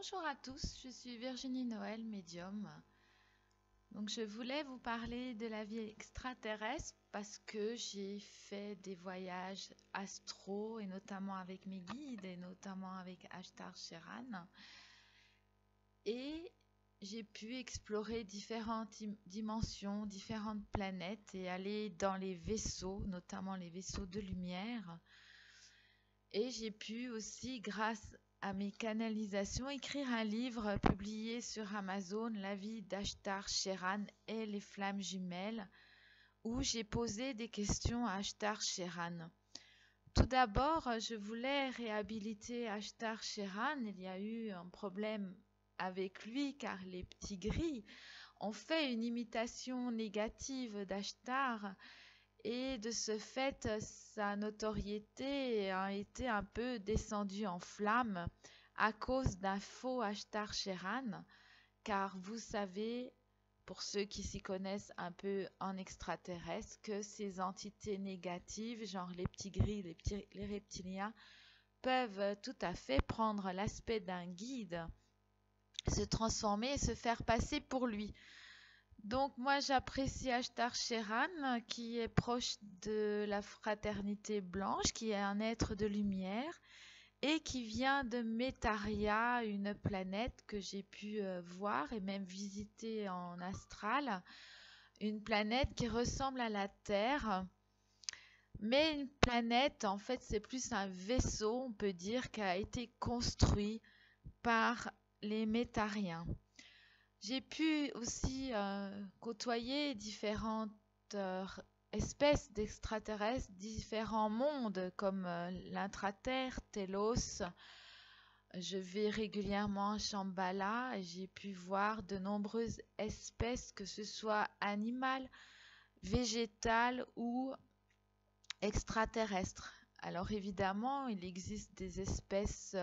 Bonjour à tous, je suis Virginie Noël, médium. Donc je voulais vous parler de la vie extraterrestre parce que j'ai fait des voyages astro et notamment avec mes guides et notamment avec Ashtar Sheran. Et j'ai pu explorer différentes dimensions, différentes planètes et aller dans les vaisseaux, notamment les vaisseaux de lumière. Et j'ai pu aussi, grâce à mes canalisations, écrire un livre publié sur Amazon, La vie d'Ashtar Sheran et les flammes jumelles, où j'ai posé des questions à Ashtar Sheran. Tout d'abord, je voulais réhabiliter Ashtar Sheran. Il y a eu un problème avec lui car les petits gris ont fait une imitation négative d'Ashtar. Et de ce fait, sa notoriété a été un peu descendue en flammes à cause d'un faux Ashtar Sheran, car vous savez, pour ceux qui s'y connaissent un peu en extraterrestre, que ces entités négatives, genre les petits gris, les reptiliens, peuvent tout à fait prendre l'aspect d'un guide, se transformer et se faire passer pour lui. Donc moi j'apprécie Ashtar Sheran qui est proche de la fraternité blanche, qui est un être de lumière et qui vient de Metaria, une planète que j'ai pu voir et même visiter en astral, une planète qui ressemble à la Terre, mais une planète en fait c'est plus un vaisseau, on peut dire, qui a été construit par les Métariens. J'ai pu aussi côtoyer différentes espèces d'extraterrestres, différents mondes comme l'intraterre, Telos. Je vais régulièrement à Shambhala et j'ai pu voir de nombreuses espèces, que ce soit animales, végétales ou extraterrestres. Alors évidemment, il existe des espèces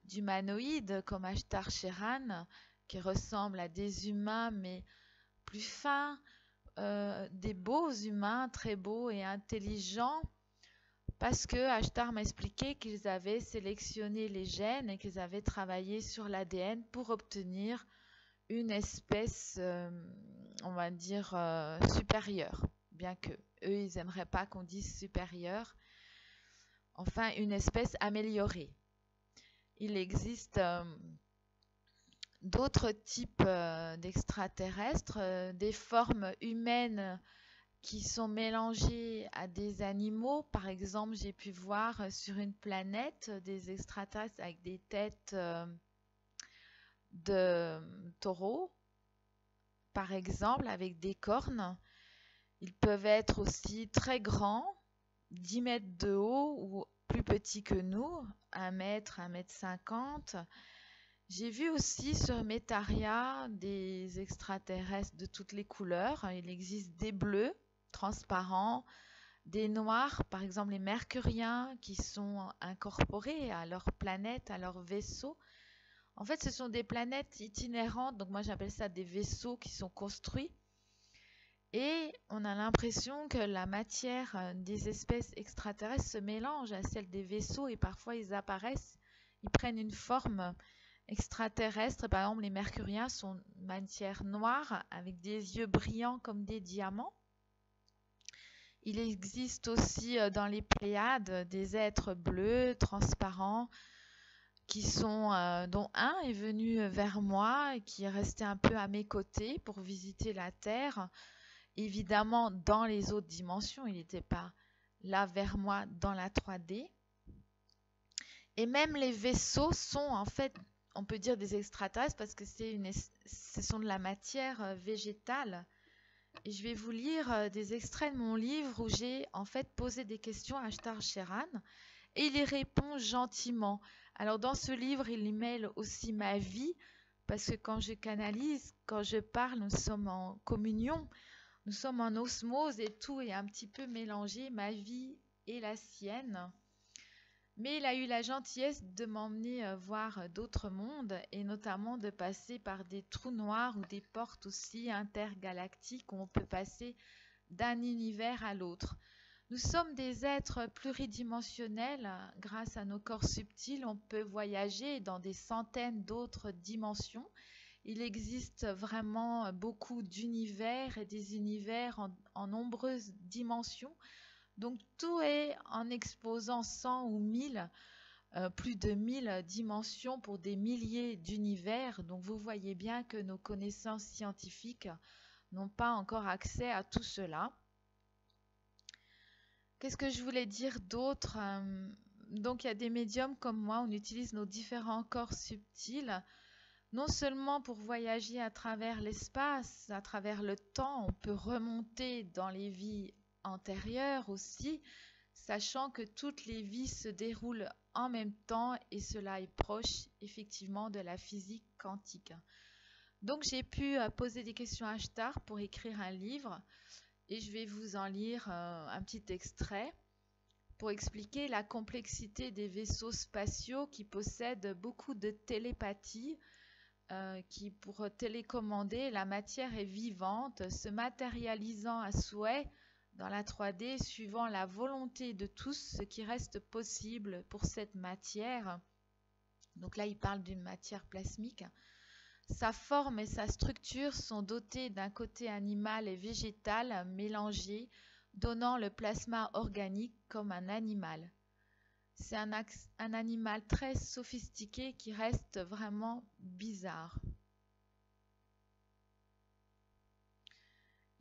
d'humanoïdes comme Ashtar Sheran qui ressemblent à des humains mais plus fins, des beaux humains très beaux et intelligents parce que Ashtar m'a expliqué qu'ils avaient sélectionné les gènes et qu'ils avaient travaillé sur l'ADN pour obtenir une espèce, on va dire, supérieure, bien que eux, ils n'aimeraient pas qu'on dise supérieure, enfin une espèce améliorée. Il existe d'autres types d'extraterrestres, des formes humaines qui sont mélangées à des animaux. Par exemple, j'ai pu voir sur une planète des extraterrestres avec des têtes de taureaux, par exemple, avec des cornes. Ils peuvent être aussi très grands, 10 mètres de haut ou plus petits que nous, 1 mètre, 1 mètre 50. J'ai vu aussi sur Metaria des extraterrestres de toutes les couleurs. Il existe des bleus transparents, des noirs, par exemple les mercuriens qui sont incorporés à leur planète, à leur vaisseau. En fait, ce sont des planètes itinérantes, donc moi j'appelle ça des vaisseaux qui sont construits. Et on a l'impression que la matière des espèces extraterrestres se mélange à celle des vaisseaux et parfois ils apparaissent, ils prennent une forme extraterrestre. Par exemple, les mercuriens sont matière noire avec des yeux brillants comme des diamants. Il existe aussi dans les Pléiades des êtres bleus, transparents, qui sont, dont un est venu vers moi et qui est resté un peu à mes côtés pour visiter la Terre. Évidemment, dans les autres dimensions, il n'était pas là vers moi dans la 3D. Et même les vaisseaux sont en fait, on peut dire des extraterrestres parce que ce sont de la matière végétale. Et je vais vous lire des extraits de mon livre où j'ai en fait posé des questions à Ashtar Sheran et il y répond gentiment. Alors dans ce livre, il y mêle aussi ma vie parce que quand je canalise, quand je parle, nous sommes en communion, nous sommes en osmose et tout est un petit peu mélangé, ma vie et la sienne. Mais il a eu la gentillesse de m'emmener voir d'autres mondes et notamment de passer par des trous noirs ou des portes aussi intergalactiques où on peut passer d'un univers à l'autre. Nous sommes des êtres pluridimensionnels. Grâce à nos corps subtils, on peut voyager dans des centaines d'autres dimensions. Il existe vraiment beaucoup d'univers et des univers en nombreuses dimensions. Donc tout est en exposant 100 ou 1000, plus de 1000 dimensions pour des milliers d'univers. Donc vous voyez bien que nos connaissances scientifiques n'ont pas encore accès à tout cela. Qu'est-ce que je voulais dire d'autre? Donc il y a des médiums comme moi, on utilise nos différents corps subtils, non seulement pour voyager à travers l'espace, à travers le temps, on peut remonter dans les vies antérieures aussi, sachant que toutes les vies se déroulent en même temps et cela est proche effectivement de la physique quantique. Donc j'ai pu poser des questions à Shtar pour écrire un livre et je vais vous en lire un petit extrait pour expliquer la complexité des vaisseaux spatiaux qui possèdent beaucoup de télépathie, qui pour télécommander, la matière est vivante, se matérialisant à souhait dans la 3D suivant la volonté de tous, ce qui reste possible pour cette matière. Donc là, il parle d'une matière plasmique. Sa forme et sa structure sont dotées d'un côté animal et végétal mélangés, donnant le plasma organique comme un animal. C'est un animal très sophistiqué qui reste vraiment bizarre.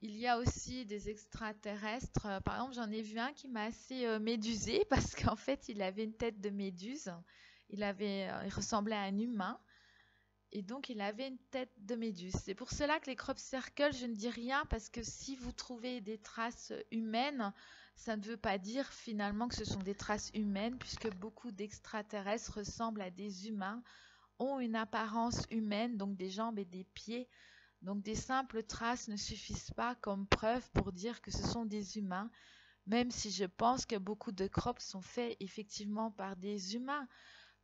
Il y a aussi des extraterrestres. Par exemple, j'en ai vu un qui m'a assez médusé parce qu'en fait, il avait une tête de méduse. Il ressemblait à un humain. Et donc, il avait une tête de méduse. C'est pour cela que les crop circles, je ne dis rien, parce que si vous trouvez des traces humaines, ça ne veut pas dire finalement que ce sont des traces humaines, puisque beaucoup d'extraterrestres ressemblent à des humains, ont une apparence humaine, donc des jambes et des pieds. Donc, des simples traces ne suffisent pas comme preuve pour dire que ce sont des humains, même si je pense que beaucoup de crops sont faits effectivement par des humains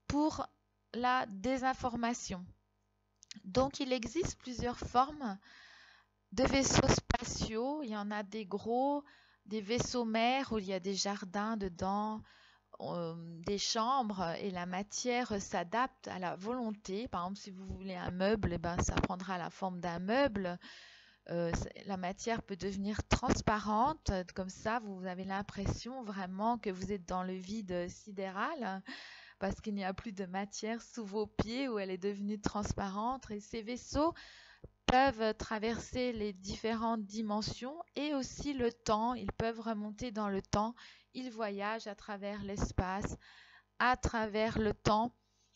pour la désinformation. Donc, il existe plusieurs formes de vaisseaux spatiaux. Il y en a des gros, des vaisseaux mers où il y a des jardins dedans, des chambres et la matière s'adapte à la volonté. Par exemple, si vous voulez un meuble, ça prendra la forme d'un meuble. La matière peut devenir transparente. Comme ça, vous avez l'impression vraiment que vous êtes dans le vide sidéral, parce qu'il n'y a plus de matière sous vos pieds où elle est devenue transparente. Et ces vaisseaux peuvent traverser les différentes dimensions et aussi le temps. Ils peuvent remonter dans le temps. Ils voyagent à travers l'espace, à travers le temps.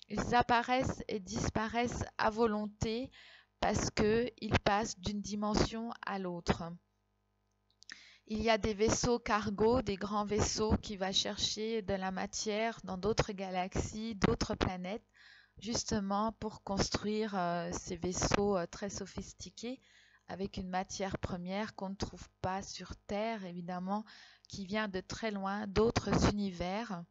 Ils apparaissent et disparaissent à volonté parce qu'ils passent d'une dimension à l'autre. Il y a des vaisseaux cargo, des grands vaisseaux qui vont chercher de la matière dans d'autres galaxies, d'autres planètes, justement pour construire ces vaisseaux très sophistiqués avec une matière première qu'on ne trouve pas sur Terre, évidemment, qui vient de très loin, d'autres univers.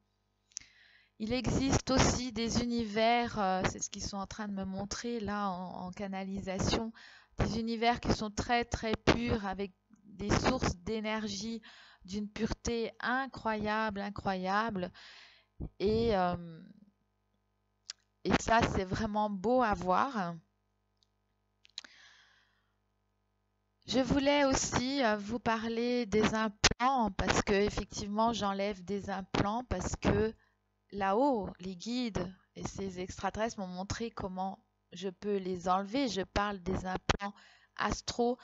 Il existe aussi des univers, c'est ce qu'ils sont en train de me montrer là en canalisation, des univers qui sont très très purs avec des sources d'énergie d'une pureté incroyable, incroyable. Et ça, c'est vraiment beau à voir. Je voulais aussi vous parler des implants parce que effectivement, j'enlève des implants parce que là-haut, les guides et ces extraterrestres m'ont montré comment je peux les enlever. Je parle des implants astro.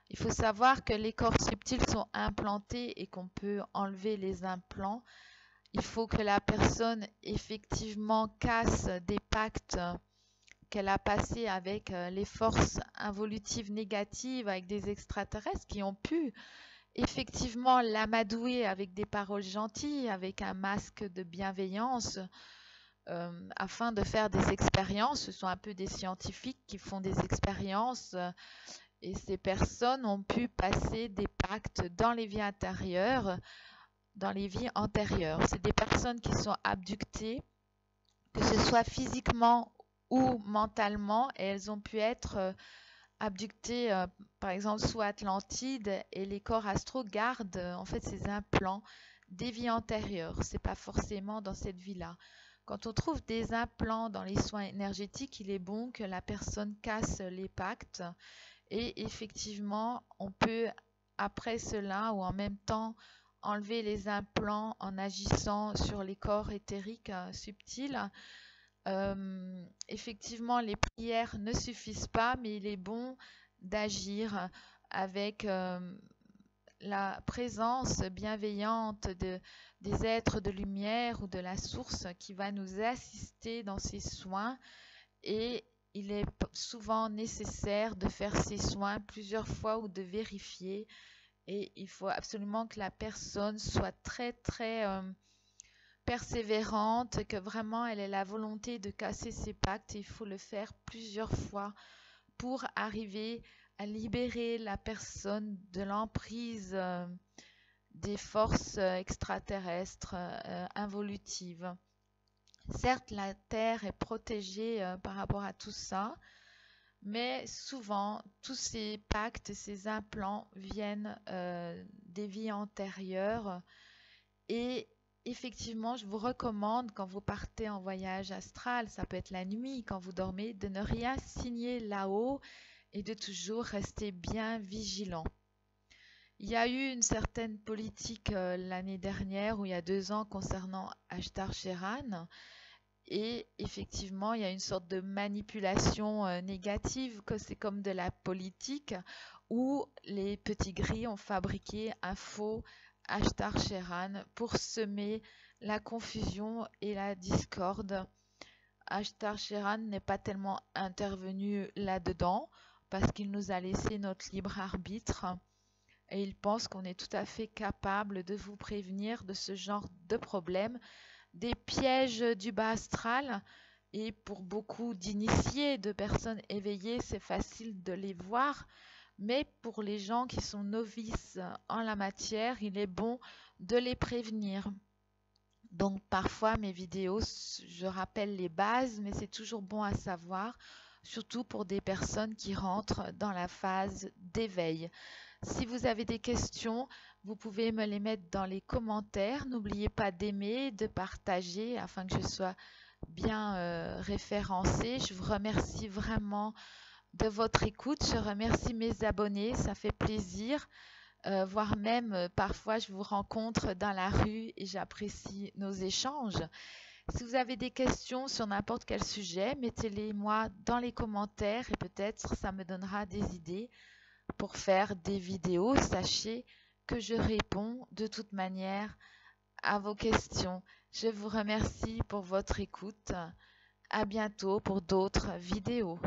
Il faut savoir que les corps subtils sont implantés et qu'on peut enlever les implants. Il faut que la personne effectivement casse des pactes qu'elle a passés avec les forces involutives négatives, avec des extraterrestres qui ont pu effectivement l'amadouer avec des paroles gentilles, avec un masque de bienveillance, afin de faire des expériences. Ce sont un peu des scientifiques qui font des expériences. Et ces personnes ont pu passer des pactes dans les vies intérieures, dans les vies antérieures. C'est des personnes qui sont abductées, que ce soit physiquement ou mentalement, et elles ont pu être abductés, par exemple, sous Atlantide, et les corps astraux gardent en fait ces implants des vies antérieures. C'est pas forcément dans cette vie-là. Quand on trouve des implants dans les soins énergétiques, il est bon que la personne casse les pactes et effectivement, on peut après cela ou en même temps enlever les implants en agissant sur les corps éthériques subtils. Effectivement, les prières ne suffisent pas, mais il est bon d'agir avec la présence bienveillante des êtres de lumière ou de la source qui va nous assister dans ces soins. Et il est souvent nécessaire de faire ces soins plusieurs fois ou de vérifier. Et il faut absolument que la personne soit très très persévérante, que vraiment elle ait la volonté de casser ses pactes. Il faut le faire plusieurs fois pour arriver à libérer la personne de l'emprise des forces extraterrestres involutives. Certes, la Terre est protégée par rapport à tout ça, mais souvent, tous ces pactes, ces implants viennent des vies antérieures. Et effectivement, je vous recommande, quand vous partez en voyage astral, ça peut être la nuit, quand vous dormez, de ne rien signer là-haut et de toujours rester bien vigilant. Il y a eu une certaine politique l'année dernière ou il y a 2 ans concernant Ashtar Sheran. Et effectivement, il y a une sorte de manipulation négative, que c'est comme de la politique, où les petits gris ont fabriqué un faux Ashtar Sheran pour semer la confusion et la discorde. Ashtar Sheran n'est pas tellement intervenu là-dedans, parce qu'il nous a laissé notre libre arbitre. Et il pense qu'on est tout à fait capable de vous prévenir de ce genre de problème, des pièges du bas astral. Et pour beaucoup d'initiés, de personnes éveillées, c'est facile de les voir. Mais pour les gens qui sont novices en la matière, il est bon de les prévenir. Donc parfois mes vidéos, je rappelle les bases, mais c'est toujours bon à savoir, surtout pour des personnes qui rentrent dans la phase d'éveil. Si vous avez des questions, vous pouvez me les mettre dans les commentaires. N'oubliez pas d'aimer, de partager afin que je sois bien référencée. Je vous remercie vraiment de votre écoute. Je remercie mes abonnés, ça fait plaisir. Voire même parfois je vous rencontre dans la rue et j'apprécie nos échanges. Si vous avez des questions sur n'importe quel sujet, mettez-les moi dans les commentaires et peut-être ça me donnera des idées pour faire des vidéos. Sachez que je réponds de toute manière à vos questions. Je vous remercie pour votre écoute. À bientôt pour d'autres vidéos.